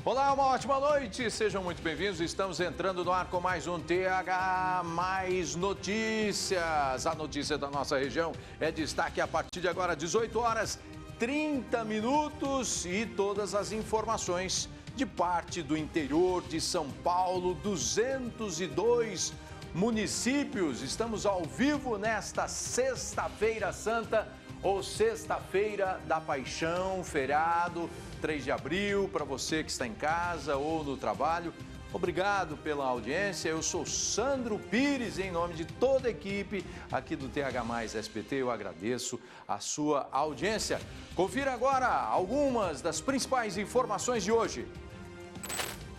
Olá, uma ótima noite, sejam muito bem-vindos. Estamos entrando no ar com mais um TH Mais Notícias. A notícia da nossa região é destaque a partir de agora, 18 horas 30 minutos e todas as informações de parte do interior de São Paulo, 202 municípios. Estamos ao vivo nesta Sexta-feira Santa, ou Sexta-feira da Paixão, feriado, 3 de abril, para você que está em casa ou no trabalho. Obrigado pela audiência, eu sou Sandro Pires, em nome de toda a equipe aqui do TH Mais SBT, eu agradeço a sua audiência. Confira agora algumas das principais informações de hoje.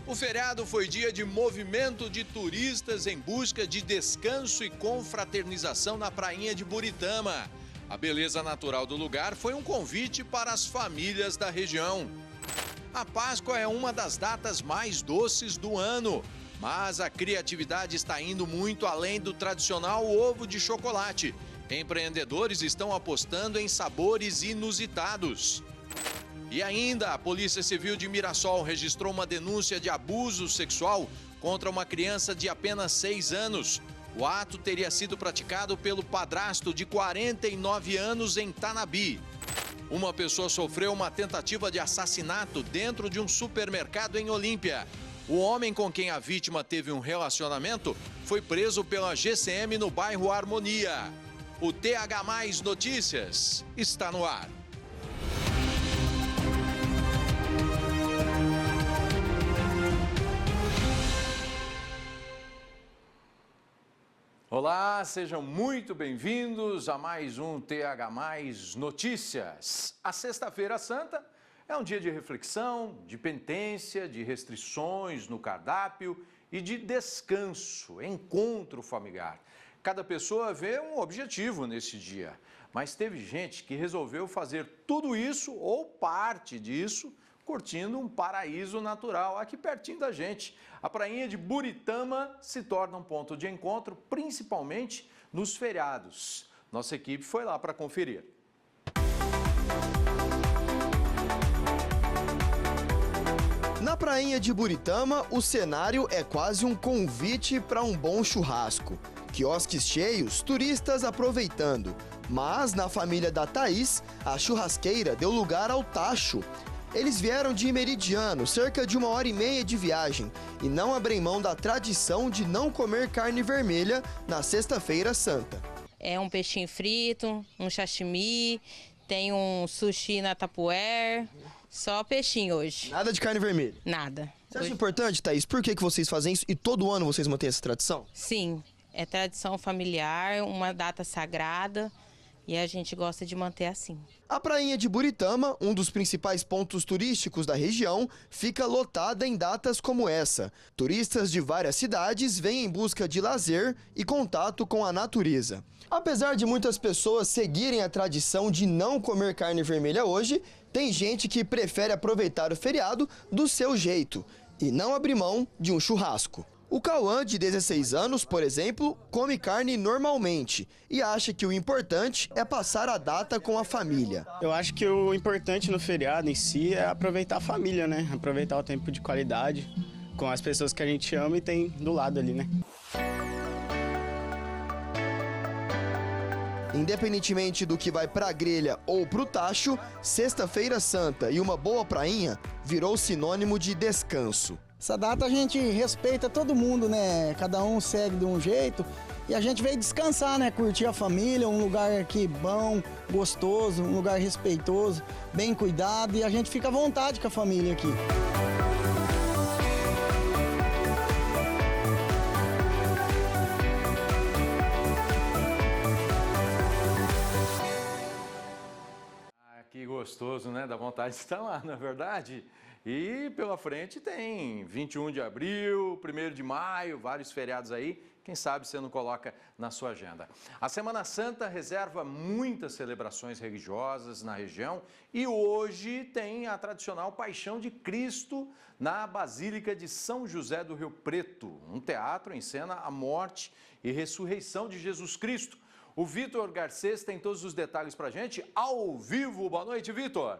O feriado foi dia de movimento de turistas em busca de descanso e confraternização na prainha de Buritama. A beleza natural do lugar foi um convite para as famílias da região. A Páscoa é uma das datas mais doces do ano, mas a criatividade está indo muito além do tradicional ovo de chocolate. Empreendedores estão apostando em sabores inusitados. E ainda, a Polícia Civil de Mirassol registrou uma denúncia de abuso sexual contra uma criança de apenas 6 anos. O ato teria sido praticado pelo padrasto de 49 anos em Tanabi. Uma pessoa sofreu uma tentativa de assassinato dentro de um supermercado em Olímpia. O homem com quem a vítima teve um relacionamento foi preso pela GCM no bairro Harmonia. O TH Mais Notícias está no ar. Olá, sejam muito bem-vindos a mais um TH Mais Notícias. A Sexta-feira Santa é um dia de reflexão, de penitência, de restrições no cardápio e de descanso, encontro familiar. Cada pessoa vê um objetivo nesse dia, mas teve gente que resolveu fazer tudo isso ou parte disso curtindo um paraíso natural aqui pertinho da gente. A prainha de Buritama se torna um ponto de encontro, principalmente nos feriados. Nossa equipe foi lá para conferir. Na prainha de Buritama, o cenário é quase um convite para um bom churrasco. Quiosques cheios, turistas aproveitando. Mas na família da Thaís, a churrasqueira deu lugar ao tacho. Eles vieram de Meridiano, cerca de 1h30 de viagem, e não abrem mão da tradição de não comer carne vermelha na Sexta-feira Santa. É um peixinho frito, um sashimi, tem um sushi na Tupperware, só peixinho hoje. Nada de carne vermelha? Nada. Você acha importante, Thaís? Por que vocês fazem isso e todo ano vocês mantêm essa tradição? Sim, é tradição familiar, uma data sagrada. E a gente gosta de manter assim. A prainha de Buritama, um dos principais pontos turísticos da região, fica lotada em datas como essa. Turistas de várias cidades vêm em busca de lazer e contato com a natureza. Apesar de muitas pessoas seguirem a tradição de não comer carne vermelha hoje, tem gente que prefere aproveitar o feriado do seu jeito e não abrir mão de um churrasco. O Cauã, de 16 anos, por exemplo, come carne normalmente e acha que o importante é passar a data com a família. Eu acho que o importante no feriado em si é aproveitar a família, né? Aproveitar o tempo de qualidade com as pessoas que a gente ama e tem do lado ali, né? Independentemente do que vai pra grelha ou pro tacho, Sexta-feira Santa e uma boa prainha virou sinônimo de descanso. Essa data a gente respeita todo mundo, né? Cada um segue de um jeito e a gente veio descansar, né? Curtir a família, um lugar aqui bom, gostoso, um lugar respeitoso, bem cuidado e a gente fica à vontade com a família aqui. Que gostoso, né? Dá vontade de estar lá, não é verdade? E pela frente tem 21 de abril, 1º de maio, vários feriados aí. Quem sabe você não coloca na sua agenda. A Semana Santa reserva muitas celebrações religiosas na região e hoje tem a tradicional Paixão de Cristo na Basílica de São José do Rio Preto. Um teatro encena a morte e ressurreição de Jesus Cristo. O Vitor Garcês tem todos os detalhes pra gente ao vivo. Boa noite, Vitor.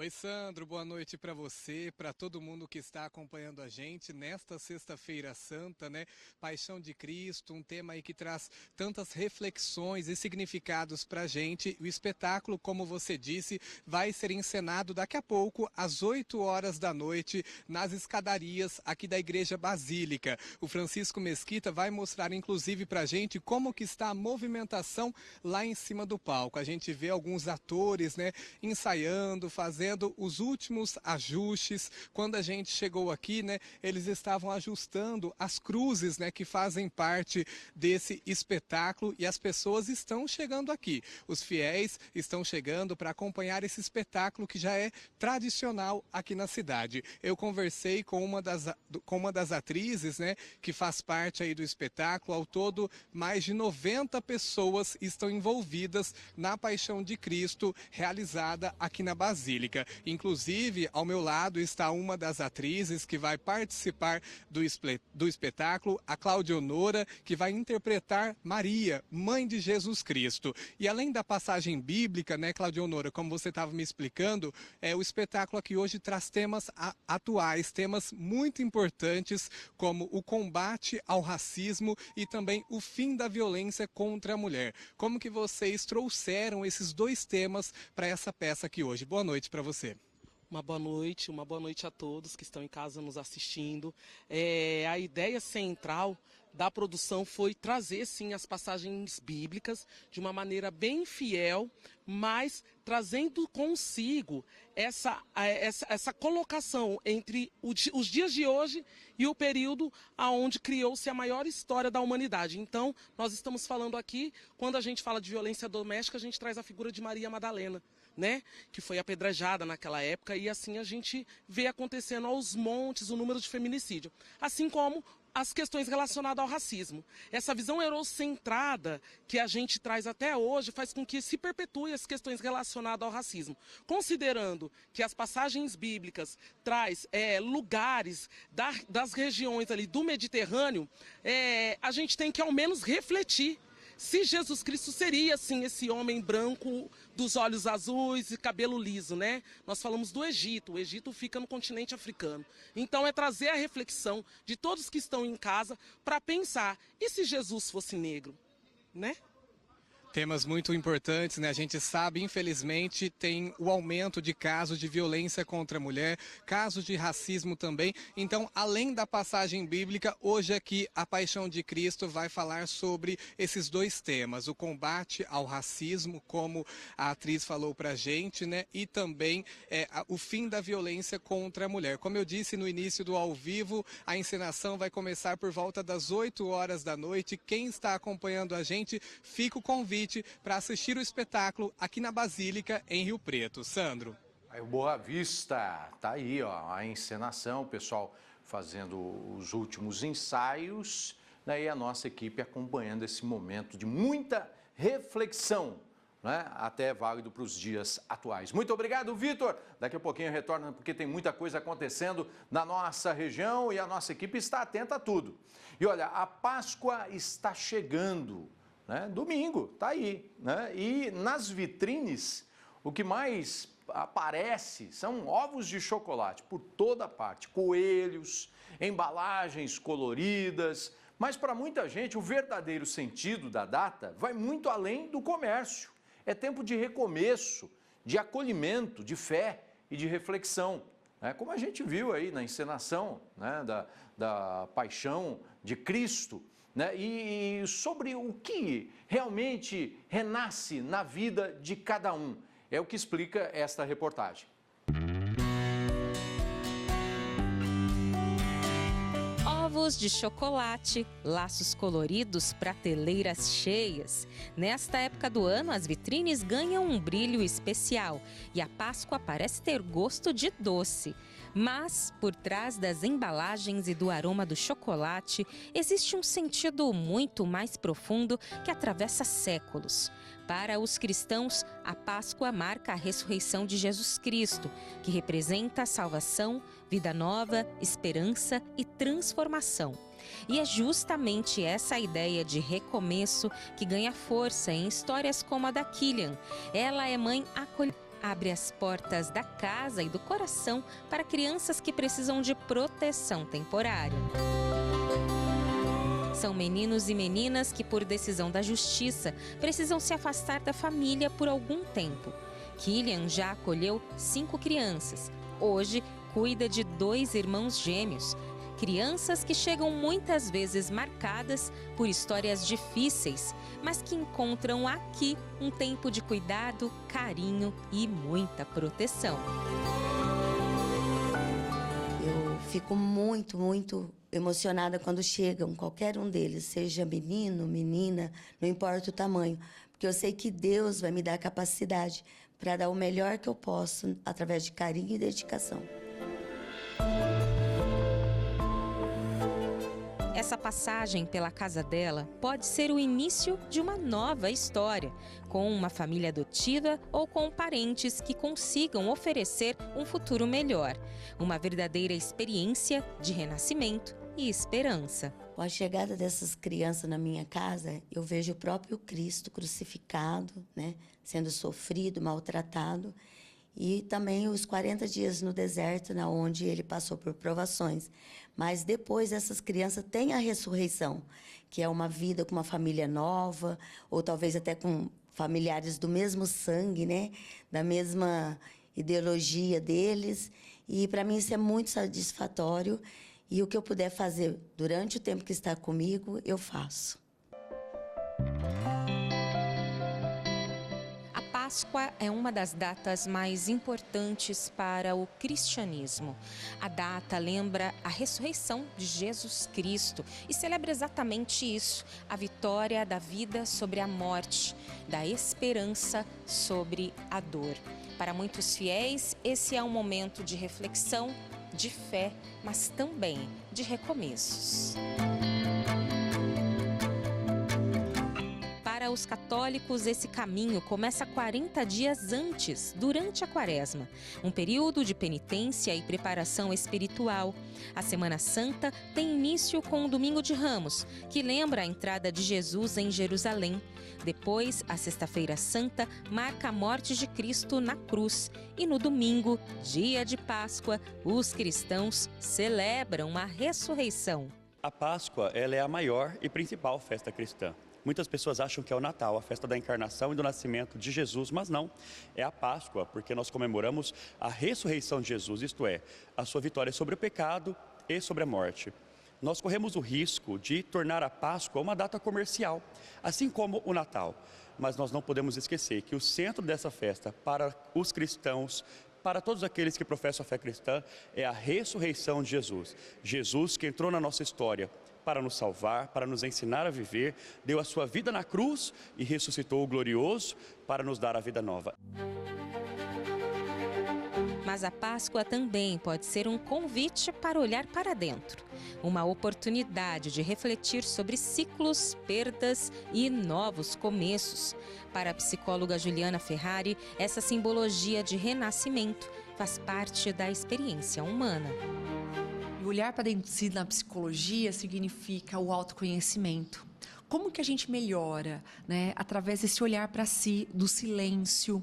Oi, Sandro, boa noite para você, para todo mundo que está acompanhando a gente nesta Sexta-feira Santa, né? Paixão de Cristo, um tema aí que traz tantas reflexões e significados para a gente. O espetáculo, como você disse, vai ser encenado daqui a pouco, às 8 horas da noite, nas escadarias aqui da Igreja Basílica. O Francisco Mesquita vai mostrar, inclusive, para a gente como que está a movimentação lá em cima do palco. A gente vê alguns atores, né, ensaiando, fazendo os últimos ajustes. Quando a gente chegou aqui, né, eles estavam ajustando as cruzes, né, que fazem parte desse espetáculo, e as pessoas estão chegando aqui. Os fiéis estão chegando para acompanhar esse espetáculo que já é tradicional aqui na cidade. Eu conversei com uma das atrizes, né, que faz parte aí do espetáculo. Ao todo, mais de 90 pessoas estão envolvidas na Paixão de Cristo realizada aqui na Basílica. Inclusive, ao meu lado está uma das atrizes que vai participar do espetáculo, a Claudionora, que vai interpretar Maria, mãe de Jesus Cristo. E além da passagem bíblica, né, Claudionora, como você estava me explicando, o espetáculo aqui hoje traz temas atuais, temas muito importantes, como o combate ao racismo e também o fim da violência contra a mulher. Como que vocês trouxeram esses dois temas para essa peça aqui hoje? Boa noite para você. Uma boa noite a todos que estão em casa nos assistindo. A ideia central da produção foi trazer, sim, as passagens bíblicas de uma maneira bem fiel, mas trazendo consigo essa colocação entre os dias de hoje e o período onde criou-se a maior história da humanidade. Então, nós estamos falando aqui, quando a gente fala de violência doméstica, a gente traz a figura de Maria Madalena, né, que foi apedrejada naquela época, e assim a gente vê acontecendo aos montes o número de feminicídio, assim como as questões relacionadas ao racismo. Essa visão eurocentrada que a gente traz até hoje faz com que se perpetue as questões relacionadas ao racismo. Considerando que as passagens bíblicas traz lugares das regiões ali do Mediterrâneo, a gente tem que ao menos refletir se Jesus Cristo seria, assim, esse homem branco dos olhos azuis e cabelo liso, né? Nós falamos do Egito. O Egito fica no continente africano. Então é trazer a reflexão de todos que estão em casa para pensar, e se Jesus fosse negro, né? Temas muito importantes, né? A gente sabe, infelizmente, tem o aumento de casos de violência contra a mulher, casos de racismo também. Então, além da passagem bíblica, hoje aqui a Paixão de Cristo vai falar sobre esses dois temas, o combate ao racismo, como a atriz falou pra gente, né? E também o fim da violência contra a mulher. Como eu disse no início do ao vivo, a encenação vai começar por volta das 8 horas da noite. Quem está acompanhando a gente, fica o convite para assistir o espetáculo aqui na Basílica, em Rio Preto. Sandro. Aí o Boa Vista, tá aí, ó, a encenação, o pessoal fazendo os últimos ensaios, né, e a nossa equipe acompanhando esse momento de muita reflexão, né, até válido para os dias atuais. Muito obrigado, Vitor. Daqui a pouquinho retorna, porque tem muita coisa acontecendo na nossa região e a nossa equipe está atenta a tudo. E olha, a Páscoa está chegando. Né? Domingo, tá aí, né? E nas vitrines, o que mais aparece são ovos de chocolate por toda parte, coelhos, embalagens coloridas, mas para muita gente o verdadeiro sentido da data vai muito além do comércio. É tempo de recomeço, de acolhimento, de fé e de reflexão. Como a gente viu aí na encenação, né, da Paixão de Cristo, né, e sobre o que realmente renasce na vida de cada um. É o que explica esta reportagem. Ovos de chocolate, laços coloridos, prateleiras cheias. Nesta época do ano, as vitrines ganham um brilho especial e a Páscoa parece ter gosto de doce. Mas, por trás das embalagens e do aroma do chocolate, existe um sentido muito mais profundo que atravessa séculos. Para os cristãos, a Páscoa marca a ressurreição de Jesus Cristo, que representa a salvação, vida nova, esperança e transformação. E é justamente essa ideia de recomeço que ganha força em histórias como a da Killian. Ela é mãe acolhedora. abre as portas da casa e do coração para crianças que precisam de proteção temporária. São meninos e meninas que, por decisão da justiça, precisam se afastar da família por algum tempo. Kilian já acolheu 5 crianças. Hoje, cuida de 2 irmãos gêmeos. Crianças que chegam muitas vezes marcadas por histórias difíceis, mas que encontram aqui um tempo de cuidado, carinho e muita proteção. Eu fico muito emocionada quando chegam, qualquer um deles, seja menino, menina, não importa o tamanho, porque eu sei que Deus vai me dar a capacidade para dar o melhor que eu posso através de carinho e dedicação. Essa passagem pela casa dela pode ser o início de uma nova história, com uma família adotiva ou com parentes que consigam oferecer um futuro melhor. Uma verdadeira experiência de renascimento e esperança. Com a chegada dessas crianças na minha casa, eu vejo o próprio Cristo crucificado, né, sendo sofrido, maltratado, e também os 40 dias no deserto, onde ele passou por provações. Mas depois essas crianças têm a ressurreição, que é uma vida com uma família nova, ou talvez até com familiares do mesmo sangue, né, da mesma ideologia deles. E para mim isso é muito satisfatório. E o que eu puder fazer durante o tempo que está comigo, eu faço. A Páscoa é uma das datas mais importantes para o cristianismo. A data lembra a ressurreição de Jesus Cristo e celebra exatamente isso, a vitória da vida sobre a morte, da esperança sobre a dor. Para muitos fiéis, esse é um momento de reflexão, de fé, mas também de recomeços. Para os católicos, esse caminho começa 40 dias antes, durante a Quaresma, um período de penitência e preparação espiritual. A Semana Santa tem início com o Domingo de Ramos, que lembra a entrada de Jesus em Jerusalém. Depois, a Sexta-feira Santa marca a morte de Cristo na cruz. E no domingo, dia de Páscoa, os cristãos celebram a ressurreição. A Páscoa, ela é a maior e principal festa cristã. Muitas pessoas acham que é o Natal, a festa da encarnação e do nascimento de Jesus, mas não. É a Páscoa, porque nós comemoramos a ressurreição de Jesus, isto é, a sua vitória sobre o pecado e sobre a morte. Nós corremos o risco de tornar a Páscoa uma data comercial, assim como o Natal. Mas nós não podemos esquecer que o centro dessa festa, para os cristãos, para todos aqueles que professam a fé cristã, é a ressurreição de Jesus. Jesus que entrou na nossa história para nos salvar, para nos ensinar a viver, deu a sua vida na cruz e ressuscitou o glorioso para nos dar a vida nova. Mas a Páscoa também pode ser um convite para olhar para dentro. Uma oportunidade de refletir sobre ciclos, perdas e novos começos. Para a psicóloga Juliana Ferrari, essa simbologia de renascimento faz parte da experiência humana. E olhar para dentro de si na psicologia significa o autoconhecimento. Como que a gente melhora, né? Através desse olhar para si, do silêncio,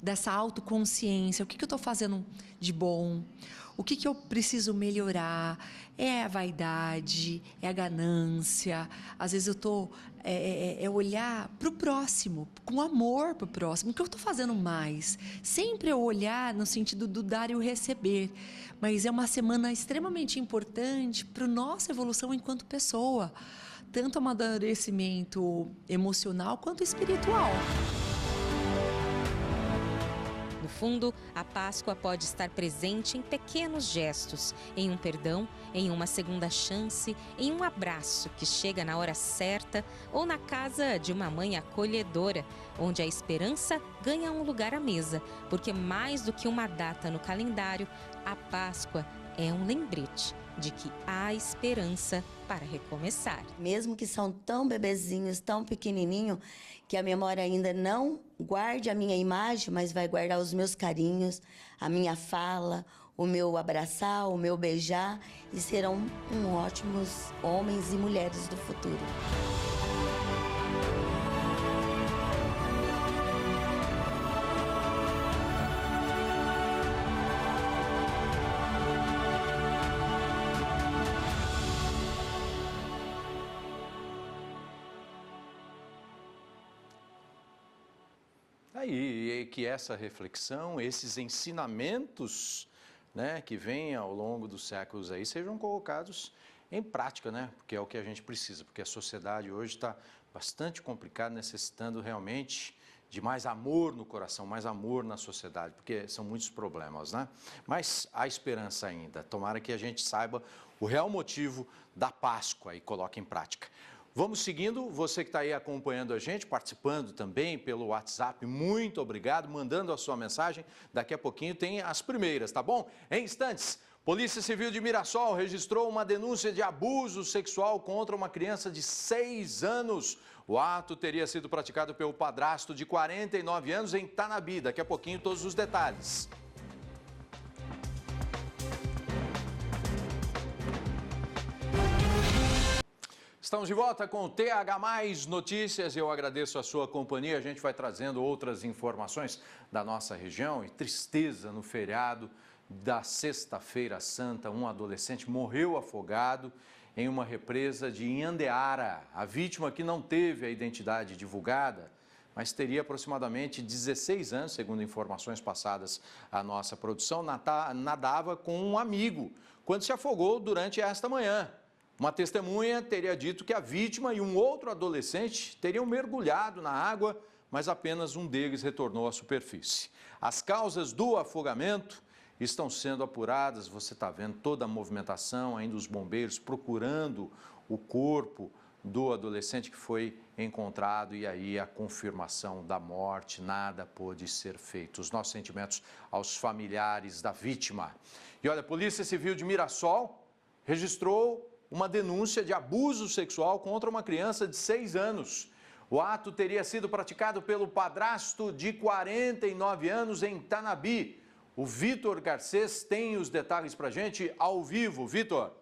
dessa autoconsciência. O que eu estou fazendo de bom? O que eu preciso melhorar? É a vaidade, é a ganância. Às vezes eu estou olhar para o próximo, com amor para o próximo. O que eu estou fazendo mais? Sempre eu olhar no sentido do dar e o receber. Mas é uma semana extremamente importante para a nossa evolução enquanto pessoa. Tanto amadurecimento emocional quanto espiritual. No fundo, a Páscoa pode estar presente em pequenos gestos, em um perdão, em uma segunda chance, em um abraço que chega na hora certa ou na casa de uma mãe acolhedora, onde a esperança ganha um lugar à mesa, porque mais do que uma data no calendário, a Páscoa é um lembrete de que há esperança para recomeçar. Mesmo que são tão bebezinhos, tão pequenininhos, que a memória ainda não guarde a minha imagem, mas vai guardar os meus carinhos, a minha fala, o meu abraçar, o meu beijar, e serão ótimos homens e mulheres do futuro. Aí, que essa reflexão, esses ensinamentos, né, que vêm ao longo dos séculos aí, sejam colocados em prática, né? Porque é o que a gente precisa, porque a sociedade hoje está bastante complicada, necessitando realmente de mais amor no coração, mais amor na sociedade, porque são muitos problemas, né? Mas há esperança ainda. Tomara que a gente saiba o real motivo da Páscoa e coloque em prática. Vamos seguindo, você que está aí acompanhando a gente, participando também pelo WhatsApp, muito obrigado, mandando a sua mensagem. Daqui a pouquinho tem as primeiras, tá bom? Em instantes, Polícia Civil de Mirassol registrou uma denúncia de abuso sexual contra uma criança de 6 anos. O ato teria sido praticado pelo padrasto de 49 anos em Tanabi. Daqui a pouquinho todos os detalhes. Estamos de volta com o TH Mais Notícias. Eu agradeço a sua companhia. A gente vai trazendo outras informações da nossa região. E tristeza no feriado da Sexta-feira Santa. Um adolescente morreu afogado em uma represa de Inhandeara. A vítima, que não teve a identidade divulgada, mas teria aproximadamente 16 anos, segundo informações passadas à nossa produção, nadava com um amigo quando se afogou durante esta manhã. Uma testemunha teria dito que a vítima e um outro adolescente teriam mergulhado na água, mas apenas um deles retornou à superfície. As causas do afogamento estão sendo apuradas, você está vendo toda a movimentação, ainda os bombeiros procurando o corpo do adolescente que foi encontrado e aí a confirmação da morte, nada pôde ser feito. Os nossos sentimentos aos familiares da vítima. E olha, a Polícia Civil de Mirassol registrou uma denúncia de abuso sexual contra uma criança de 6 anos. O ato teria sido praticado pelo padrasto de 49 anos em Tanabi. O Vitor Garcês tem os detalhes para a gente ao vivo. Vitor.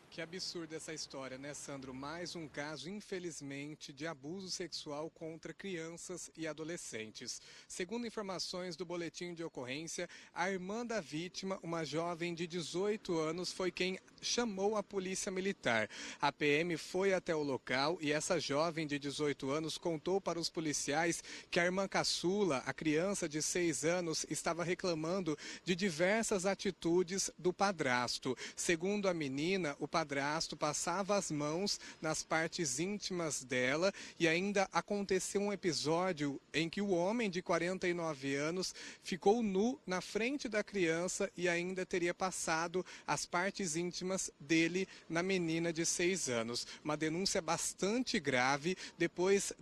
Que absurda essa história, né, Sandro? Mais um caso, infelizmente, de abuso sexual contra crianças e adolescentes. Segundo informações do boletim de ocorrência, a irmã da vítima, uma jovem de 18 anos, foi quem chamou a polícia militar. A PM foi até o local e essa jovem de 18 anos contou para os policiais que a irmã caçula, a criança de 6 anos, estava reclamando de diversas atitudes do padrasto. Segundo a menina, o padrasto passava as mãos nas partes íntimas dela e ainda aconteceu um episódio em que o homem de 49 anos ficou nu na frente da criança e ainda teria passado as partes íntimas dele na menina de 6 anos. Uma denúncia bastante grave. Depois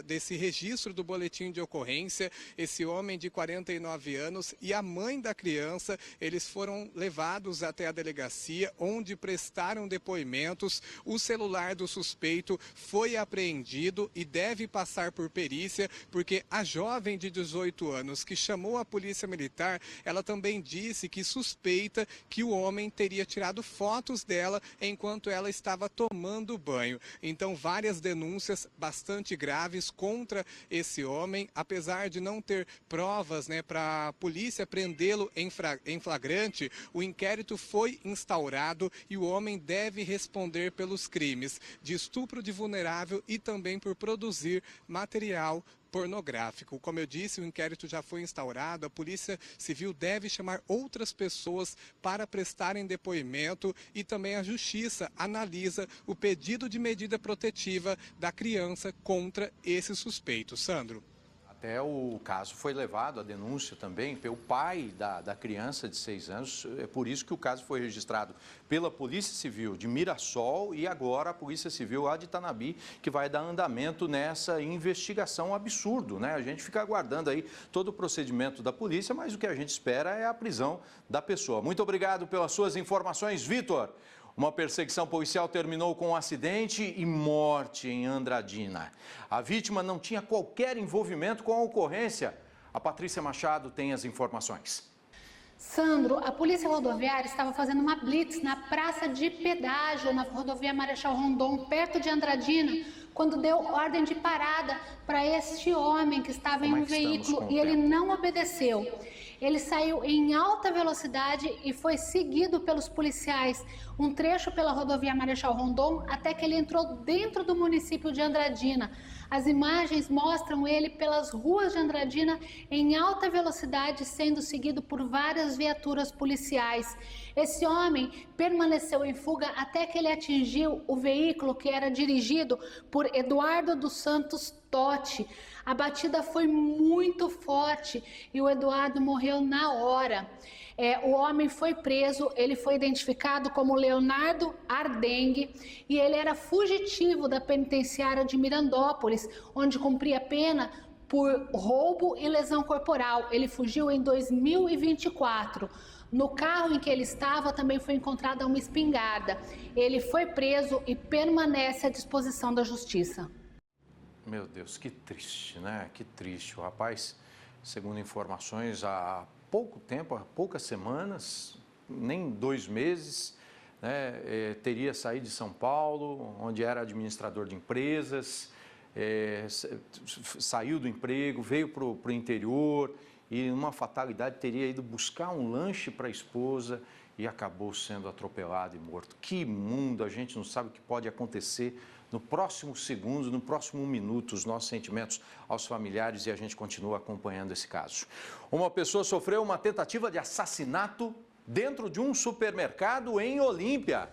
desse registro do boletim de ocorrência, esse homem de 49 anos e a mãe da criança, eles foram levados até a delegacia, onde prestaram depoimentos. O celular do suspeito foi apreendido e deve passar por perícia, porque a jovem de 18 anos que chamou a polícia militar, ela também disse que suspeita que o homem teria tirado fotos dela enquanto ela estava tomando banho. Então, várias denúncias bastante graves contra esse homem, apesar de não ter provas, né, para a polícia prendê-lo em flagrante. O inquérito foi instaurado e o homem deve responder pelos crimes de estupro de vulnerável e também por produzir material pornográfico. Como eu disse, o inquérito já foi instaurado, a Polícia Civil deve chamar outras pessoas para prestarem depoimento e também a Justiça analisa o pedido de medida protetiva da criança contra esse suspeito. Sandro. Até o caso foi levado, a denúncia também, pelo pai da criança de 6 anos. É por isso que o caso foi registrado pela Polícia Civil de Mirassol e agora a Polícia Civil lá de Tanabi, que vai dar andamento nessa investigação absurdo, né? A gente fica aguardando aí todo o procedimento da polícia, mas o que a gente espera é a prisão da pessoa. Muito obrigado pelas suas informações, Vitor. Uma perseguição policial terminou com um acidente e morte em Andradina. A vítima não tinha qualquer envolvimento com a ocorrência. A Patrícia Machado tem as informações. Sandro, a Polícia Rodoviária estava fazendo uma blitz na praça de pedágio, na rodovia Marechal Rondon, perto de Andradina, quando deu ordem de parada para este homem que estava em um veículo e ele não obedeceu. Ele saiu em alta velocidade e foi seguido pelos policiais um trecho pela rodovia Marechal Rondon até que ele entrou dentro do município de Andradina. As imagens mostram ele pelas ruas de Andradina em alta velocidade, sendo seguido por várias viaturas policiais. Esse homem permaneceu em fuga até que ele atingiu o veículo que era dirigido por Eduardo dos Santos Totti. A batida foi muito forte e o Eduardo morreu na hora. O homem foi preso, ele foi identificado como Leonardo Ardengue e ele era fugitivo da penitenciária de Mirandópolis, onde cumpria pena por roubo e lesão corporal. Ele fugiu em 2024. No carro em que ele estava também foi encontrada uma espingarda. Ele foi preso e permanece à disposição da justiça. Meu Deus, que triste, né? Que triste. O rapaz, segundo informações, há pouco tempo, há poucas semanas, nem 2 meses, né, teria saído de São Paulo, onde era administrador de empresas, saiu do emprego, veio para o interior e, numa fatalidade, teria ido buscar um lanche para a esposa e acabou sendo atropelado e morto. Que mundo! A gente não sabe o que pode acontecer no próximo segundo, no próximo minuto. Os nossos sentimentos aos familiares e a gente continua acompanhando esse caso. Uma pessoa sofreu uma tentativa de assassinato dentro de um supermercado em Olímpia.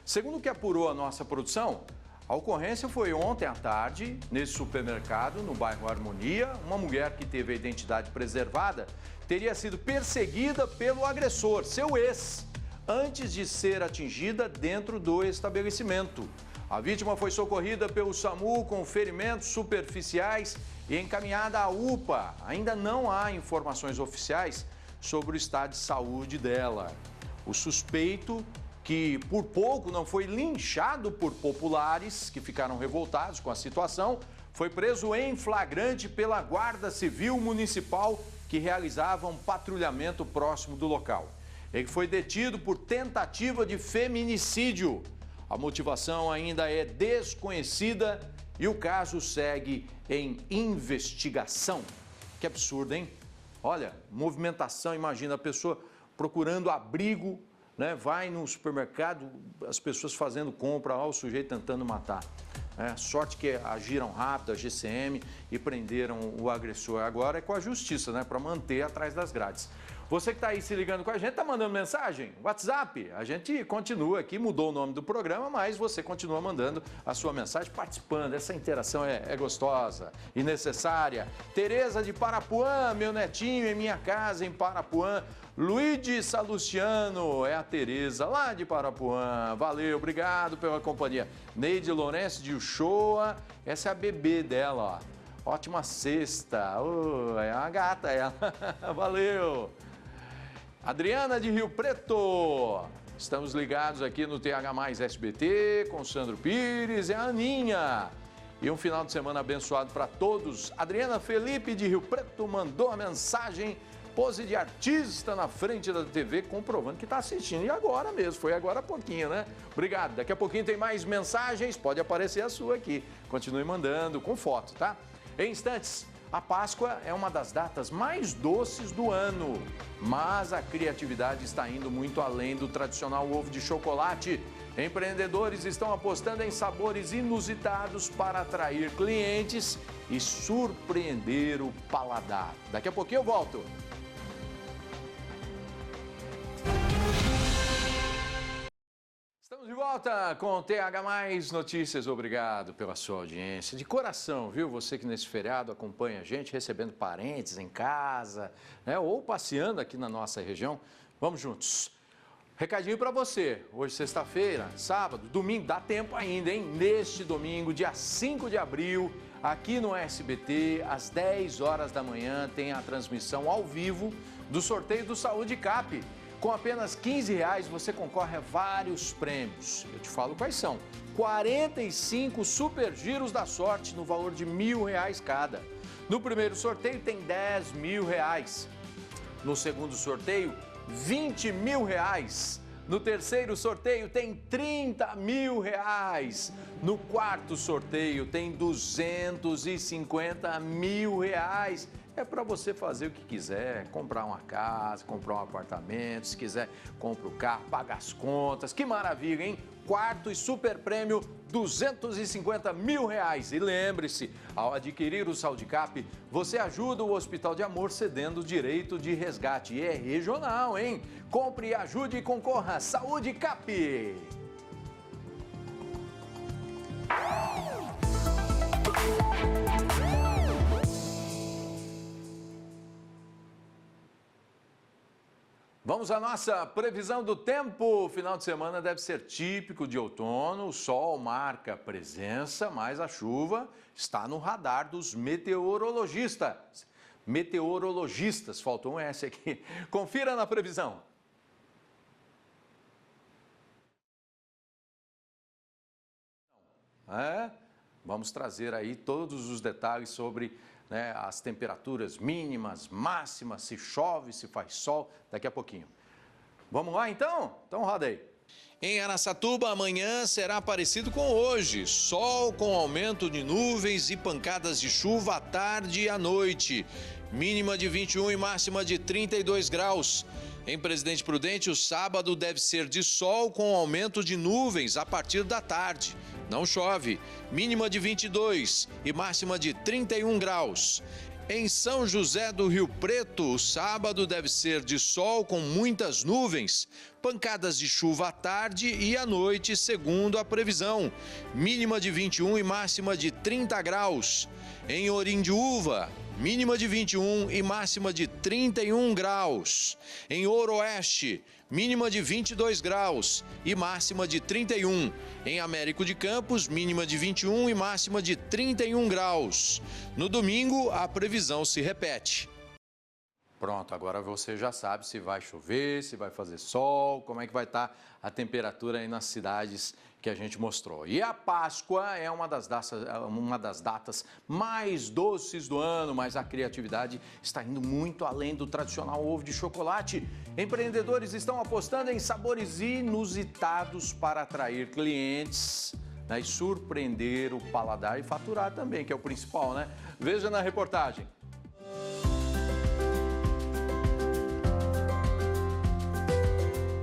Segundo o que apurou a nossa produção, a ocorrência foi ontem à tarde, nesse supermercado, no bairro Harmonia. Uma mulher que teve a identidade preservada teria sido perseguida pelo agressor, seu ex, antes de ser atingida dentro do estabelecimento. A vítima foi socorrida pelo SAMU com ferimentos superficiais e encaminhada à UPA. Ainda não há informações oficiais sobre o estado de saúde dela. O suspeito, que por pouco não foi linchado por populares que ficaram revoltados com a situação, foi preso em flagrante pela Guarda Civil Municipal, que realizava um patrulhamento próximo do local. Ele foi detido por tentativa de feminicídio. A motivação ainda é desconhecida e o caso segue em investigação. Que absurdo, hein? Olha, movimentação, imagina a pessoa procurando abrigo, né? Vai no supermercado, as pessoas fazendo compra, ó, o sujeito tentando matar. Sorte que agiram rápido, a GCM, e prenderam o agressor. Agora é com a justiça, né? Para manter atrás das grades. Você que está aí se ligando com a gente, está mandando mensagem? WhatsApp, a gente continua aqui, mudou o nome do programa, mas você continua mandando a sua mensagem, participando. Essa interação é gostosa e necessária. Tereza de Parapuã, meu netinho em minha casa em Parapuã. Luigi Salustiano, é a Tereza lá de Parapuã. Valeu, obrigado pela companhia. Neide Lourenço de Uchoa, essa é a bebê dela, ó. Ótima sexta. É uma gata ela. Valeu. Adriana de Rio Preto, estamos ligados aqui no TH Mais SBT com Sandro Pires e a Aninha. E um final de semana abençoado para todos. Adriana Felipe de Rio Preto mandou a mensagem, pose de artista na frente da TV, comprovando que está assistindo. E agora mesmo, foi agora há pouquinho, né? Obrigado. Daqui a pouquinho tem mais mensagens, pode aparecer a sua aqui. Continue mandando com foto, tá? Em instantes, a Páscoa é uma das datas mais doces do ano, mas a criatividade está indo muito além do tradicional ovo de chocolate. Empreendedores estão apostando em sabores inusitados para atrair clientes e surpreender o paladar. Daqui a pouquinho eu volto. Estamos de volta com o TH Mais Notícias. Obrigado pela sua audiência. De coração, viu? Você que nesse feriado acompanha a gente, recebendo parentes em casa, né? Ou passeando aqui na nossa região. Vamos juntos. Recadinho para você. Hoje, sexta-feira, sábado, domingo, dá tempo ainda, hein? Neste domingo, dia 5 de abril, aqui no SBT, às 10 horas da manhã, tem a transmissão ao vivo do sorteio do Saúde Cap. Com apenas R$15 você concorre a vários prêmios. Eu te falo quais são. 45 super giros da sorte no valor de R$1.000 cada. No primeiro sorteio tem R$10.000. No segundo sorteio, R$20.000. No terceiro sorteio tem R$30.000. No quarto sorteio tem R$250.000. é para você fazer o que quiser, comprar uma casa, comprar um apartamento, se quiser, compra o carro, paga as contas. Que maravilha, hein? Quarto e super prêmio, R$250 mil. E lembre-se, ao adquirir o Saudicap, você ajuda o Hospital de Amor cedendo o direito de resgate. E é regional, hein? Compre, ajude e concorra. Saudicap! Vamos à nossa previsão do tempo. O final de semana deve ser típico de outono. O sol marca presença, mas a chuva está no radar dos meteorologistas. Faltou um S aqui. Confira na previsão. Vamos trazer aí todos os detalhes sobre as temperaturas mínimas, máximas, se chove, se faz sol, daqui a pouquinho. Vamos lá então? Então roda aí. Em Araçatuba, amanhã será parecido com hoje. Sol com aumento de nuvens e pancadas de chuva à tarde e à noite. Mínima de 21 e máxima de 32 graus. Em Presidente Prudente, o sábado deve ser de sol com aumento de nuvens a partir da tarde. Não chove. Mínima de 22 e máxima de 31 graus. Em São José do Rio Preto, o sábado deve ser de sol com muitas nuvens. Pancadas de chuva à tarde e à noite, segundo a previsão. Mínima de 21 e máxima de 30 graus. Em Orindiúva, mínima de 21 e máxima de 31 graus. Em Ouro Oeste, mínima de 22 graus e máxima de 31. Em Américo de Campos, mínima de 21 e máxima de 31 graus. No domingo, a previsão se repete. Pronto, agora você já sabe se vai chover, se vai fazer sol, como é que vai estar a temperatura aí nas cidades que a gente mostrou. E a Páscoa é uma das datas mais doces do ano, mas a criatividade está indo muito além do tradicional ovo de chocolate. Empreendedores estão apostando em sabores inusitados para atrair clientes, e surpreender o paladar e faturar também, que é o principal, né? Veja na reportagem.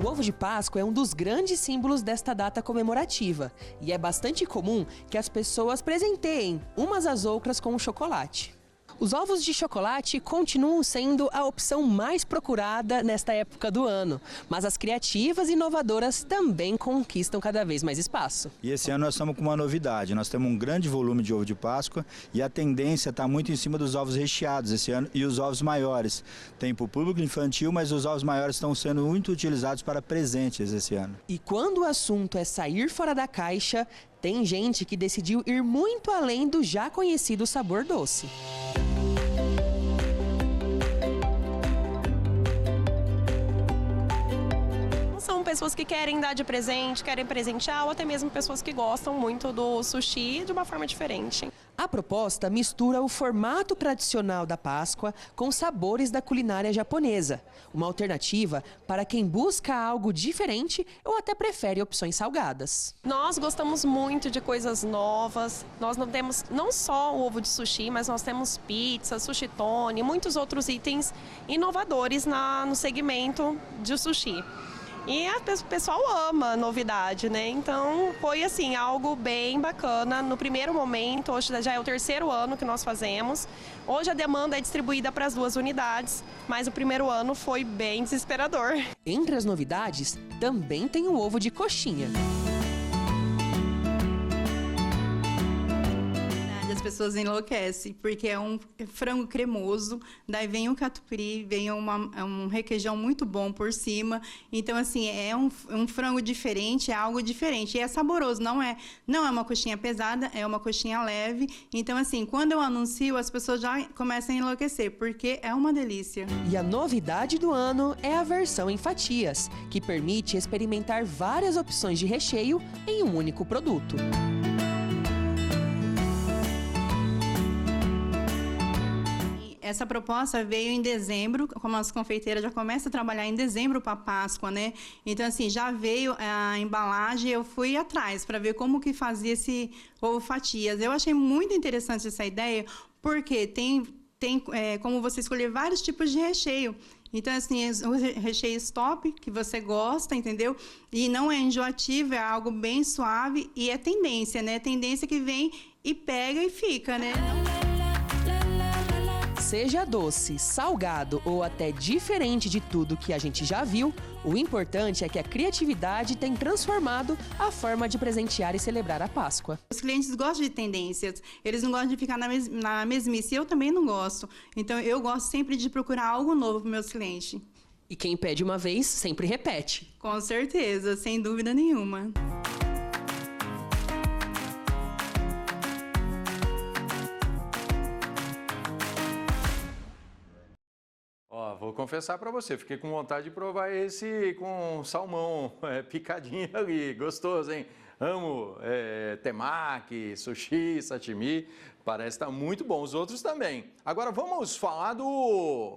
O ovo de Páscoa é um dos grandes símbolos desta data comemorativa e é bastante comum que as pessoas presenteiem umas às outras com o chocolate. Os ovos de chocolate continuam sendo a opção mais procurada nesta época do ano, mas as criativas e inovadoras também conquistam cada vez mais espaço. E esse ano nós estamos com uma novidade, nós temos um grande volume de ovo de Páscoa e a tendência está muito em cima dos ovos recheados esse ano e os ovos maiores. Tem para o público infantil, mas os ovos maiores estão sendo muito utilizados para presentes esse ano. E quando o assunto é sair fora da caixa, tem gente que decidiu ir muito além do já conhecido sabor doce. São pessoas que querem dar de presente, querem presentear, ou até mesmo pessoas que gostam muito do sushi de uma forma diferente. A proposta mistura o formato tradicional da Páscoa com sabores da culinária japonesa. Uma alternativa para quem busca algo diferente ou até prefere opções salgadas. Nós gostamos muito de coisas novas. Nós não temos não só o ovo de sushi, mas nós temos pizza, sushitone, muitos outros itens inovadores no segmento de sushi. E o pessoal ama a novidade, né? Então foi assim, algo bem bacana. No primeiro momento, hoje já é o terceiro ano que nós fazemos. Hoje a demanda é distribuída para as 2 unidades, mas o primeiro ano foi bem desesperador. Entre as novidades, também tem o ovo de coxinha. As pessoas enlouquecem, porque é um frango cremoso, daí vem o catupiry, vem um requeijão muito bom por cima. Então, assim, é um frango diferente, é algo diferente. E é saboroso, não é uma coxinha pesada, é uma coxinha leve. Então, assim, quando eu anuncio, as pessoas já começam a enlouquecer, porque é uma delícia. E a novidade do ano é a versão em fatias, que permite experimentar várias opções de recheio em um único produto. Essa proposta veio em dezembro, como as confeiteiras já começam a trabalhar em dezembro para Páscoa, né? Então, assim, já veio a embalagem, eu fui atrás para ver como que fazia esse ovo fatias. Eu achei muito interessante essa ideia, porque tem tem como você escolher vários tipos de recheio. Então, assim, o recheio top, que você gosta, entendeu? E não é enjoativo, é algo bem suave e é tendência, né? Tendência que vem e pega e fica, né? Seja doce, salgado ou até diferente de tudo que a gente já viu, o importante é que a criatividade tem transformado a forma de presentear e celebrar a Páscoa. Os clientes gostam de tendências, eles não gostam de ficar na mesmice, eu também não gosto. Então, eu gosto sempre de procurar algo novo para meus clientes. E quem pede uma vez, sempre repete. Com certeza, sem dúvida nenhuma. Ó, vou confessar para você, fiquei com vontade de provar esse com salmão picadinho ali, gostoso, hein? Amo temaki, sushi, sashimi, parece estar muito bom, os outros também. Agora vamos falar do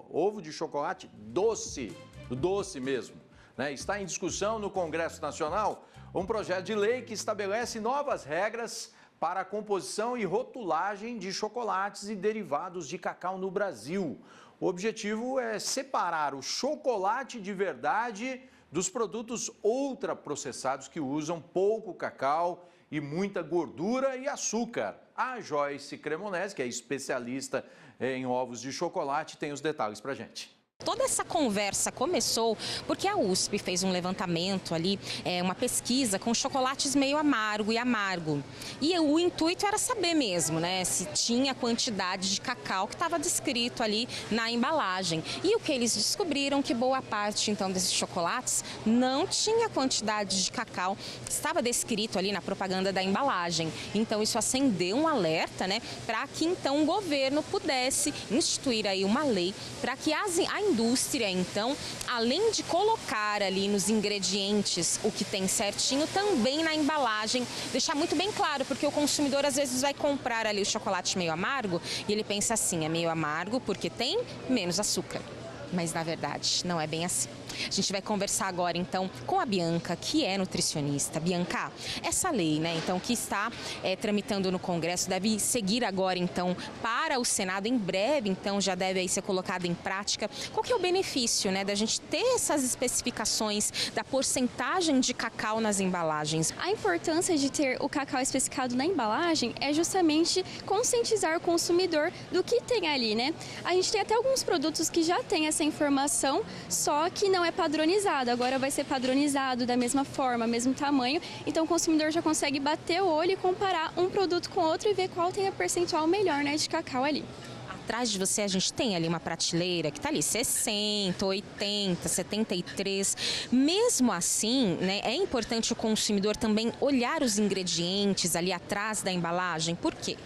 ovo de chocolate doce, doce mesmo, né? Está em discussão no Congresso Nacional um projeto de lei que estabelece novas regras para a composição e rotulagem de chocolates e derivados de cacau no Brasil. O objetivo é separar o chocolate de verdade dos produtos ultraprocessados que usam pouco cacau e muita gordura e açúcar. A Joyce Cremonese, que é especialista em ovos de chocolate, tem os detalhes pra gente. Toda essa conversa começou porque a USP fez um levantamento ali, uma pesquisa com chocolates meio amargo e amargo. E o intuito era saber mesmo, né, se tinha quantidade de cacau que estava descrito ali na embalagem. E o que eles descobriram que boa parte, então, desses chocolates não tinha quantidade de cacau que estava descrito ali na propaganda da embalagem. Então, isso acendeu um alerta, né, para que, então, o governo pudesse instituir aí uma lei para que a indústria, então, além de colocar ali nos ingredientes o que tem certinho, também na embalagem, deixar muito bem claro, porque o consumidor às vezes vai comprar ali o chocolate meio amargo e ele pensa assim, é meio amargo porque tem menos açúcar. Mas, na verdade, não é bem assim. A gente vai conversar agora, então, com a Bianca, que é nutricionista. Bianca, essa lei, né, então, que está tramitando no Congresso, deve seguir agora, então, para o Senado. Em breve, então, já deve aí ser colocada em prática. Qual que é o benefício, né, da gente ter essas especificações da porcentagem de cacau nas embalagens? A importância de ter o cacau especificado na embalagem é justamente conscientizar o consumidor do que tem ali, né? A gente tem até alguns produtos que já têm essa informação, só que não é padronizado. Agora vai ser padronizado da mesma forma, mesmo tamanho. Então o consumidor já consegue bater o olho e comparar um produto com outro e ver qual tem a percentual melhor, né, de cacau ali. Atrás de você a gente tem ali uma prateleira que está ali 60, 80, 73. Mesmo assim, né, é importante o consumidor também olhar os ingredientes ali atrás da embalagem. Por quê?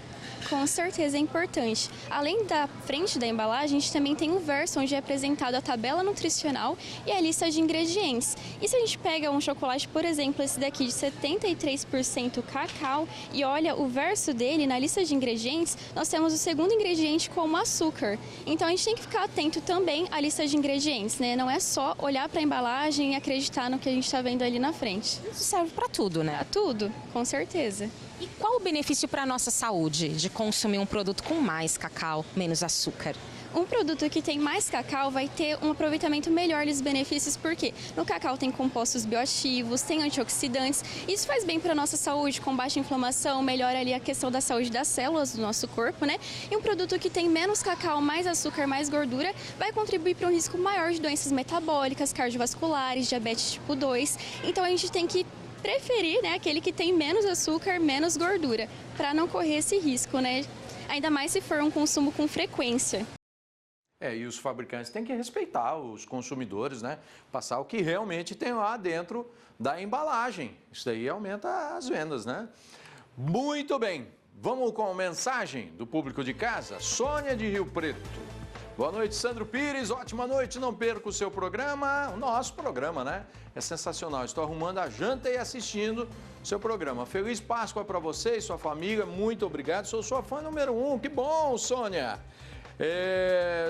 Com certeza é importante. Além da frente da embalagem, a gente também tem um verso onde é apresentado a tabela nutricional e a lista de ingredientes. E se a gente pega um chocolate, por exemplo, esse daqui de 73% cacau, e olha o verso dele na lista de ingredientes, nós temos o segundo ingrediente como açúcar. Então a gente tem que ficar atento também à lista de ingredientes, né? Não é só olhar para a embalagem e acreditar no que a gente está vendo ali na frente. Isso serve para tudo, né? Para tudo, com certeza. E qual o benefício para a nossa saúde de consumir um produto com mais cacau, menos açúcar? Um produto que tem mais cacau vai ter um aproveitamento melhor dos benefícios, porque no cacau tem compostos bioativos, tem antioxidantes, isso faz bem para a nossa saúde, combate a inflamação, melhora ali a questão da saúde das células do nosso corpo, né? E um produto que tem menos cacau, mais açúcar, mais gordura, vai contribuir para um risco maior de doenças metabólicas, cardiovasculares, diabetes tipo 2. Então a gente tem que preferir, né, aquele que tem menos açúcar, menos gordura, para não correr esse risco, né? Ainda mais se for um consumo com frequência. E os fabricantes têm que respeitar os consumidores, né? Passar o que realmente tem lá dentro da embalagem. Isso daí aumenta as vendas, né? Muito bem. Vamos com a mensagem do público de casa? Sônia de Rio Preto. Boa noite, Sandro Pires. Ótima noite. Não perca o seu programa, o nosso programa, né? É sensacional. Estou arrumando a janta e assistindo o seu programa. Feliz Páscoa para você e sua família. Muito obrigado. Sou sua fã número 1. Que bom, Sônia.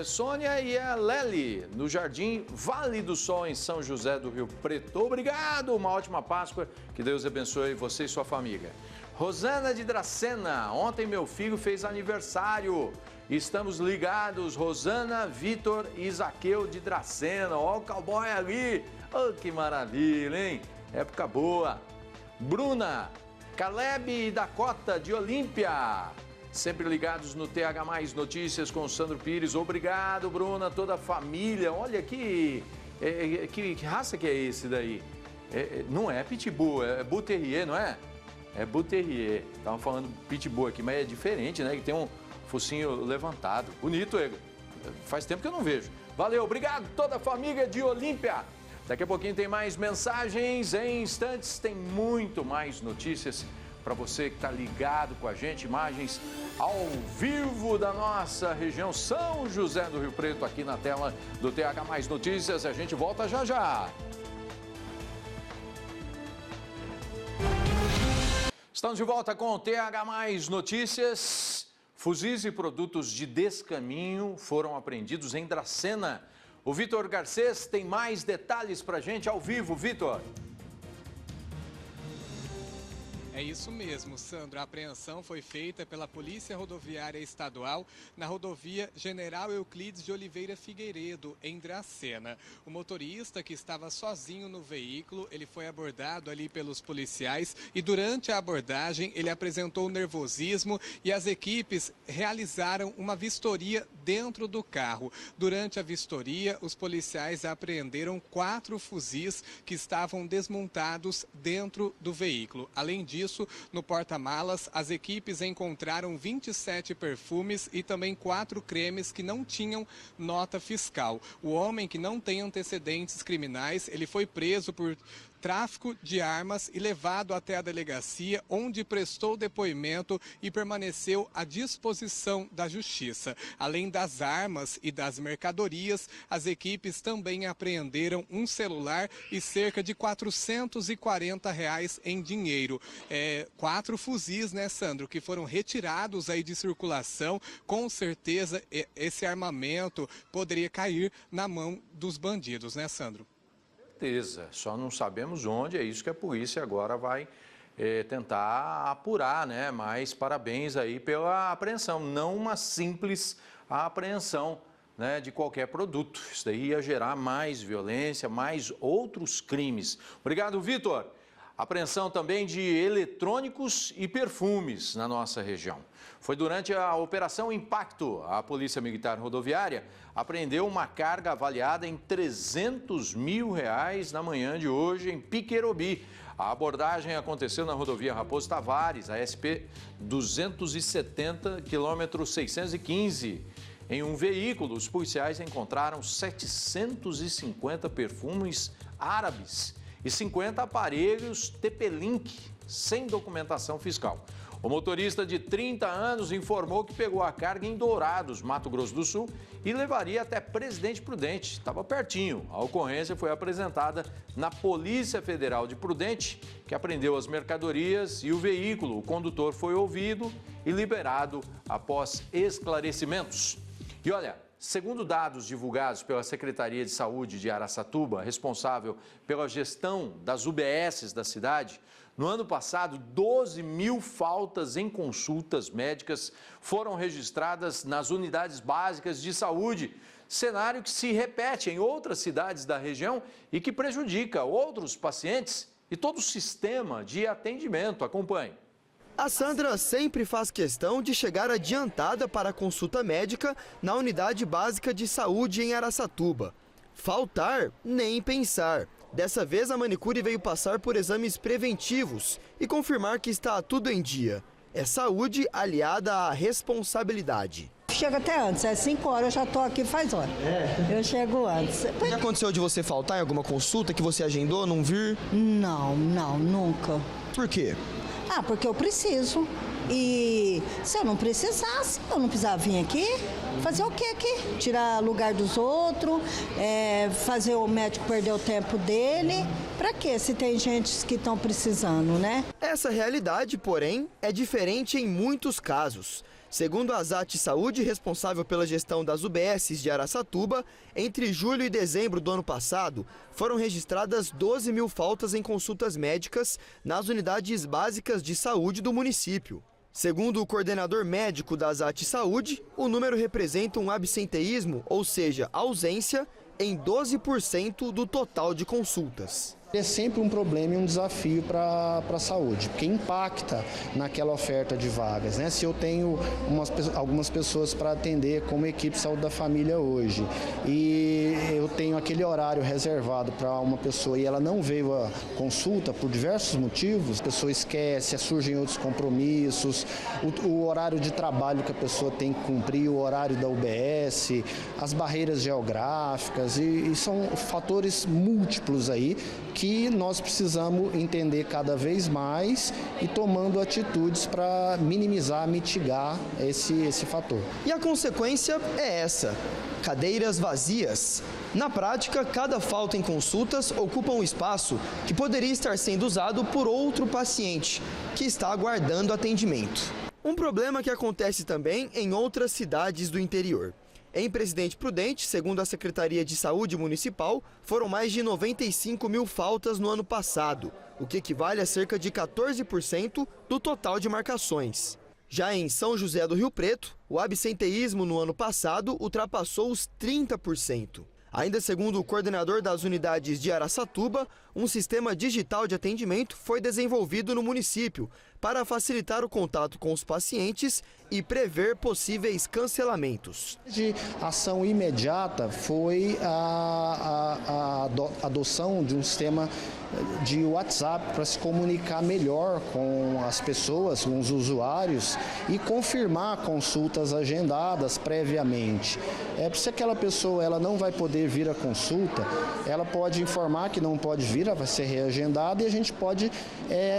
Sônia e a Lely, no Jardim Vale do Sol, em São José do Rio Preto. Obrigado. Uma ótima Páscoa. Que Deus abençoe você e sua família. Rosana de Dracena. Ontem meu filho fez aniversário. Estamos ligados, Rosana, Vitor e Zaqueu de Dracena. Ó o cowboy ali. Oh, que maravilha, hein? Época boa. Bruna, Caleb e Dakota de Olímpia. Sempre ligados no TH Mais Notícias com o Sandro Pires. Obrigado, Bruna, toda a família. Olha que raça que é esse daí? Não é Pitbull, é Bull Terrier, não é? É Bull Terrier. Estavam falando Pitbull aqui, mas é diferente, né? Que tem um focinho levantado. Bonito, ele. Faz tempo que eu não vejo. Valeu, obrigado toda a família de Olímpia. Daqui a pouquinho tem mais mensagens. Em instantes tem muito mais notícias para você que está ligado com a gente. Imagens ao vivo da nossa região São José do Rio Preto aqui na tela do TH Mais Notícias. A gente volta já já. Estamos de volta com o TH Mais Notícias. Fuzis e produtos de descaminho foram apreendidos em Dracena. O Vitor Garcês tem mais detalhes para a gente ao vivo. Vitor. É isso mesmo, Sandro. A apreensão foi feita pela Polícia Rodoviária Estadual na rodovia General Euclides de Oliveira Figueiredo, em Dracena. O motorista, que estava sozinho no veículo, ele foi abordado ali pelos policiais e durante a abordagem ele apresentou nervosismo e as equipes realizaram uma vistoria dentro do carro. Durante a vistoria, os policiais apreenderam 4 fuzis que estavam desmontados dentro do veículo. Além disso, no porta-malas, as equipes encontraram 27 perfumes e também 4 cremes que não tinham nota fiscal. O homem, que não tem antecedentes criminais, ele foi preso por tráfico de armas e levado até a delegacia, onde prestou depoimento e permaneceu à disposição da justiça. Além das armas e das mercadorias, as equipes também apreenderam um celular e cerca de R$440 em dinheiro. 4 fuzis, né, Sandro, que foram retirados aí de circulação. Com certeza esse armamento poderia cair na mão dos bandidos, né, Sandro? Certeza, só não sabemos onde, é isso que a polícia agora vai tentar apurar, né? Mas parabéns aí pela apreensão, não uma simples apreensão, né, de qualquer produto. Isso daí ia gerar mais violência, mais outros crimes. Obrigado, Vitor. Apreensão também de eletrônicos e perfumes na nossa região. Foi durante a Operação Impacto. A Polícia Militar Rodoviária apreendeu uma carga avaliada em R$300 mil na manhã de hoje em Piquerobi. A abordagem aconteceu na rodovia Raposo Tavares, a SP 270, quilômetro 615. Em um veículo, os policiais encontraram 750 perfumes árabes e 50 aparelhos TP-Link sem documentação fiscal. O motorista de 30 anos informou que pegou a carga em Dourados, Mato Grosso do Sul, e levaria até Presidente Prudente. Estava pertinho. A ocorrência foi apresentada na Polícia Federal de Prudente, que apreendeu as mercadorias e o veículo. O condutor foi ouvido e liberado após esclarecimentos. E olha, segundo dados divulgados pela Secretaria de Saúde de Araçatuba, responsável pela gestão das UBSs da cidade, no ano passado, 12 mil faltas em consultas médicas foram registradas nas unidades básicas de saúde, cenário que se repete em outras cidades da região e que prejudica outros pacientes e todo o sistema de atendimento. Acompanhe. A Sandra sempre faz questão de chegar adiantada para a consulta médica na unidade básica de saúde em Araçatuba. Faltar, nem pensar. Dessa vez, a manicure veio passar por exames preventivos e confirmar que está tudo em dia. É saúde aliada à responsabilidade. Chega até antes, é 5 horas, eu já estou aqui faz hora. Eu chego antes. Já aconteceu de você faltar em alguma consulta que você agendou, não vir? Não, nunca. Por quê? Porque eu preciso. E se eu não precisasse, eu não precisava vir aqui. Fazer o quê aqui? Tirar lugar dos outros, fazer o médico perder o tempo dele. Pra quê? Se tem gente que estão precisando, né? Essa realidade, porém, é diferente em muitos casos. Segundo a Azat Saúde, responsável pela gestão das UBSs de Araçatuba, entre julho e dezembro do ano passado, foram registradas 12 mil faltas em consultas médicas nas unidades básicas de saúde do município. Segundo o coordenador médico da Zat Saúde, o número representa um absenteísmo, ou seja, ausência, em 12% do total de consultas. É sempre um problema e um desafio para a saúde, porque impacta naquela oferta de vagas, né? Se eu tenho algumas pessoas para atender como equipe de saúde da família hoje e eu tenho aquele horário reservado para uma pessoa e ela não veio à consulta por diversos motivos, a pessoa esquece, surgem outros compromissos, o horário de trabalho que a pessoa tem que cumprir, o horário da UBS, as barreiras geográficas e são fatores múltiplos aí que nós precisamos entender cada vez mais e tomando atitudes para minimizar, mitigar esse fator. E a consequência é essa: cadeiras vazias. Na prática, cada falta em consultas ocupa um espaço que poderia estar sendo usado por outro paciente que está aguardando atendimento. Um problema que acontece também em outras cidades do interior. Em Presidente Prudente, segundo a Secretaria de Saúde Municipal, foram mais de 95 mil faltas no ano passado, o que equivale a cerca de 14% do total de marcações. Já em São José do Rio Preto, o absenteísmo no ano passado ultrapassou os 30%. Ainda segundo o coordenador das unidades de Araçatuba, um sistema digital de atendimento foi desenvolvido no município para facilitar o contato com os pacientes e prever possíveis cancelamentos. De ação imediata foi a adoção de um sistema de WhatsApp para se comunicar melhor com as pessoas, com os usuários e confirmar consultas agendadas previamente. Se aquela pessoa ela não vai poder vir à consulta, ela pode informar que não pode vir, ela vai ser reagendada e a gente pode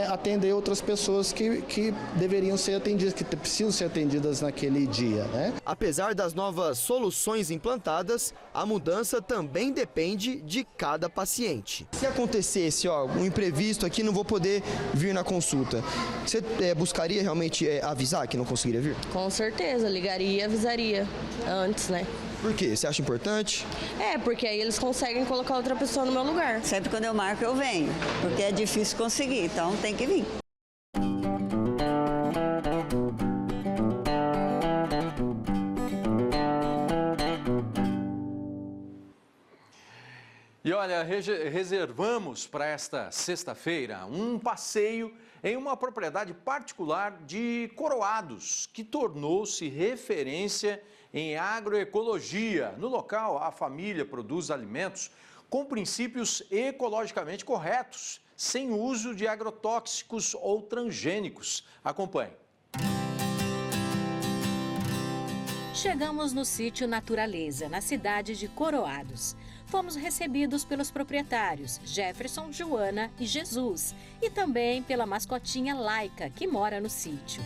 atender outras pessoas que deveriam ser atendidas, que precisam ser atendidas naquele dia, né? Apesar das novas soluções implantadas, a mudança também depende de cada paciente. Se acontecesse um imprevisto aqui, não vou poder vir na consulta, você buscaria realmente avisar que não conseguiria vir? Com certeza, ligaria e avisaria antes, né? Por quê? Você acha importante? Porque aí eles conseguem colocar outra pessoa no meu lugar. Sempre quando eu marco eu venho, porque é difícil conseguir, então tem que vir. E olha, reservamos para esta sexta-feira um passeio em uma propriedade particular de Coroados, que tornou-se referência em agroecologia. No local, a família produz alimentos com princípios ecologicamente corretos, sem uso de agrotóxicos ou transgênicos. Acompanhe. Chegamos no sítio Naturaleza, na cidade de Coroados. Fomos recebidos pelos proprietários Jefferson, Joana e Jesus, e também pela mascotinha Laika, que mora no sítio.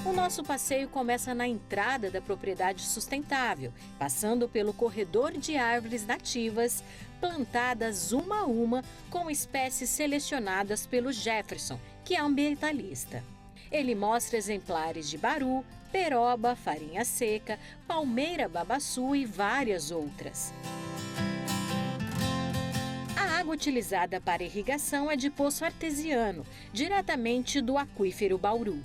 O nosso passeio começa na entrada da propriedade sustentável, passando pelo corredor de árvores nativas, plantadas uma a uma com espécies selecionadas pelo Jefferson, que é ambientalista. Ele mostra exemplares de baru, peroba, farinha seca, palmeira babaçu e várias outras. A água utilizada para irrigação é de poço artesiano, diretamente do aquífero Bauru.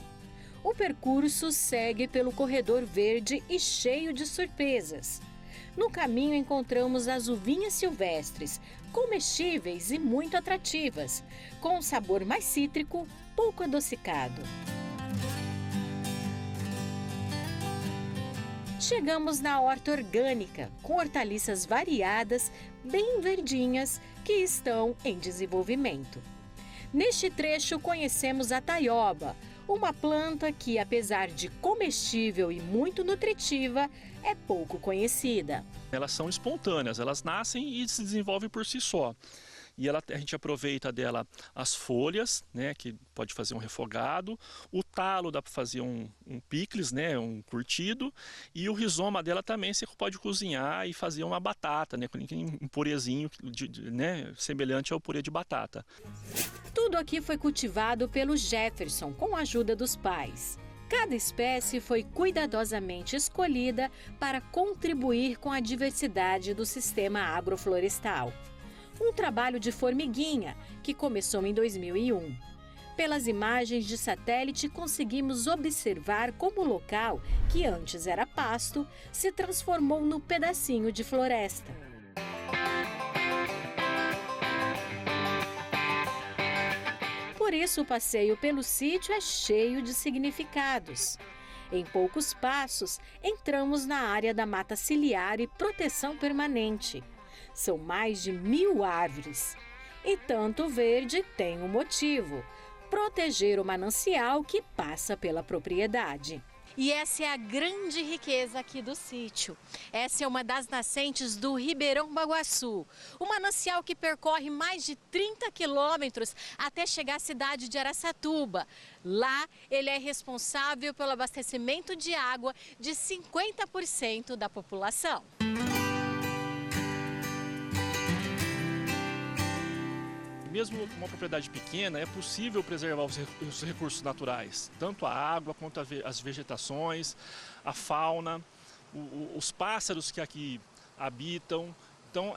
O percurso segue pelo corredor verde e cheio de surpresas. No caminho encontramos as uvinhas silvestres, comestíveis e muito atrativas, com um sabor mais cítrico, pouco adocicado. Chegamos na horta orgânica, com hortaliças variadas, bem verdinhas, que estão em desenvolvimento. Neste trecho conhecemos a taioba, uma planta que, apesar de comestível e muito nutritiva, é pouco conhecida. Elas são espontâneas, elas nascem e se desenvolvem por si só. E a gente aproveita dela as folhas, né, que pode fazer um refogado, o talo dá para fazer um picles, né, um curtido, e o rizoma dela também você pode cozinhar e fazer uma batata, né, um purezinho, né, semelhante ao purê de batata. Tudo aqui foi cultivado pelo Jefferson com a ajuda dos pais. Cada espécie foi cuidadosamente escolhida para contribuir com a diversidade do sistema agroflorestal. Um trabalho de formiguinha que começou em 2001. Pelas imagens de satélite, conseguimos observar como o local, que antes era pasto, se transformou num pedacinho de floresta. Por isso, o passeio pelo sítio é cheio de significados. Em poucos passos, entramos na área da mata ciliar e proteção permanente. São mais de 1000 árvores. E tanto verde tem um motivo: proteger o manancial que passa pela propriedade. E essa é a grande riqueza aqui do sítio. Essa é uma das nascentes do Ribeirão Baguaçu, um manancial que percorre mais de 30 quilômetros até chegar à cidade de Araçatuba. Lá, ele é responsável pelo abastecimento de água de 50% da população. Mesmo uma propriedade pequena, é possível preservar os recursos naturais, tanto a água quanto as vegetações, a fauna, os pássaros que aqui habitam. Então,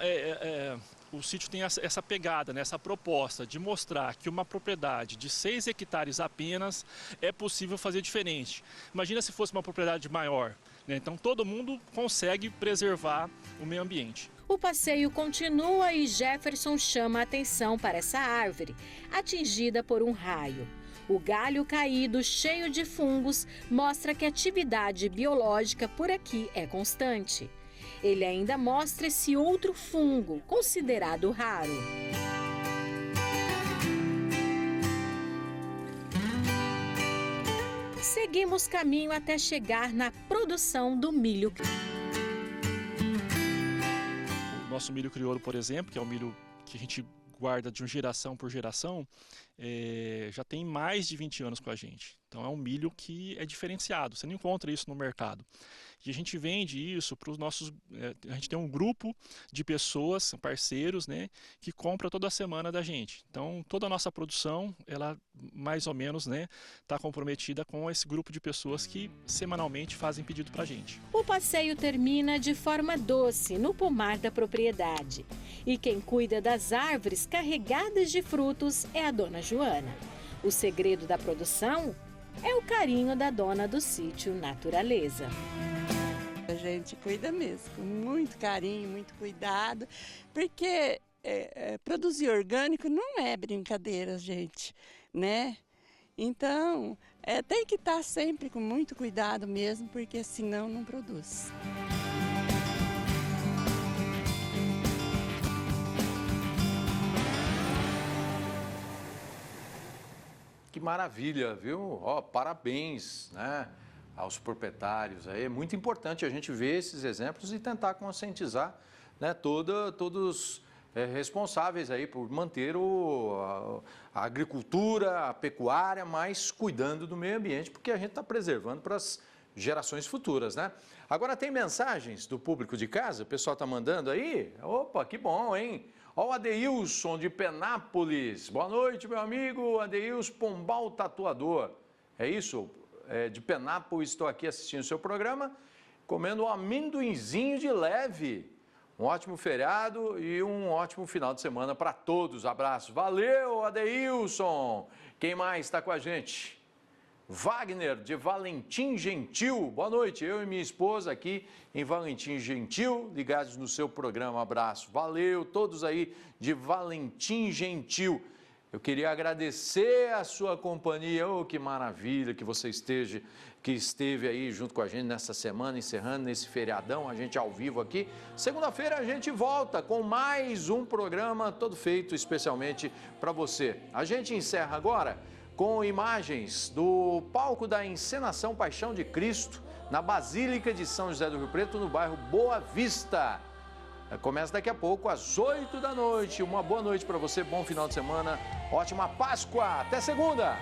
o sítio tem essa pegada, né, essa proposta de mostrar que uma propriedade de 6 hectares apenas é possível fazer diferente. Imagina se fosse uma propriedade maior, né? Então todo mundo consegue preservar o meio ambiente. O passeio continua e Jefferson chama a atenção para essa árvore, atingida por um raio. O galho caído, cheio de fungos, mostra que a atividade biológica por aqui é constante. Ele ainda mostra esse outro fungo, considerado raro. Seguimos caminho até chegar na produção do milho. Nosso milho crioulo, por exemplo, que é o milho que a gente guarda de geração por geração, já tem mais de 20 anos com a gente. Então é um milho que é diferenciado, você não encontra isso no mercado. E a gente vende isso para os nossos... a gente tem um grupo de pessoas, parceiros, né, que compra toda semana da gente. Então toda a nossa produção, ela mais ou menos, né, está comprometida com esse grupo de pessoas que semanalmente fazem pedido para a gente. O passeio termina de forma doce no pomar da propriedade. E quem cuida das árvores carregadas de frutos é a dona Joana. O segredo da produção é o carinho da dona do sítio Naturaleza. A gente cuida mesmo, com muito carinho, muito cuidado, porque produzir orgânico não é brincadeira, gente, né? Então, tem que estar sempre com muito cuidado mesmo, porque senão não produz. Que maravilha, viu? Parabéns, né, aos proprietários. Aí é muito importante a gente ver esses exemplos e tentar conscientizar, né, todos responsáveis aí por manter a agricultura, a pecuária, mas cuidando do meio ambiente, porque a gente está preservando para as gerações futuras, né? Agora tem mensagens do público de casa, o pessoal está mandando aí. Opa, que bom, hein? Ó, o Adeilson de Penápolis. Boa noite, meu amigo Adeilson Pombal Tatuador. É isso? De Penápolis, estou aqui assistindo o seu programa, comendo um amendoinzinho de leve. Um ótimo feriado e um ótimo final de semana para todos. Abraço. Valeu, Adeilson. Quem mais está com a gente? Wagner, de Valentim Gentil. Boa noite, eu e minha esposa aqui em Valentim Gentil, ligados no seu programa. Abraço. Valeu, todos aí de Valentim Gentil. Eu queria agradecer a sua companhia. Oh, que maravilha que você esteve aí junto com a gente nessa semana, encerrando nesse feriadão, a gente ao vivo aqui. Segunda-feira a gente volta com mais um programa todo feito especialmente para você. A gente encerra agora com imagens do palco da encenação Paixão de Cristo, na Basílica de São José do Rio Preto, no bairro Boa Vista. Começa daqui a pouco, às 8 da noite. Uma boa noite para você, bom final de semana, ótima Páscoa, até segunda!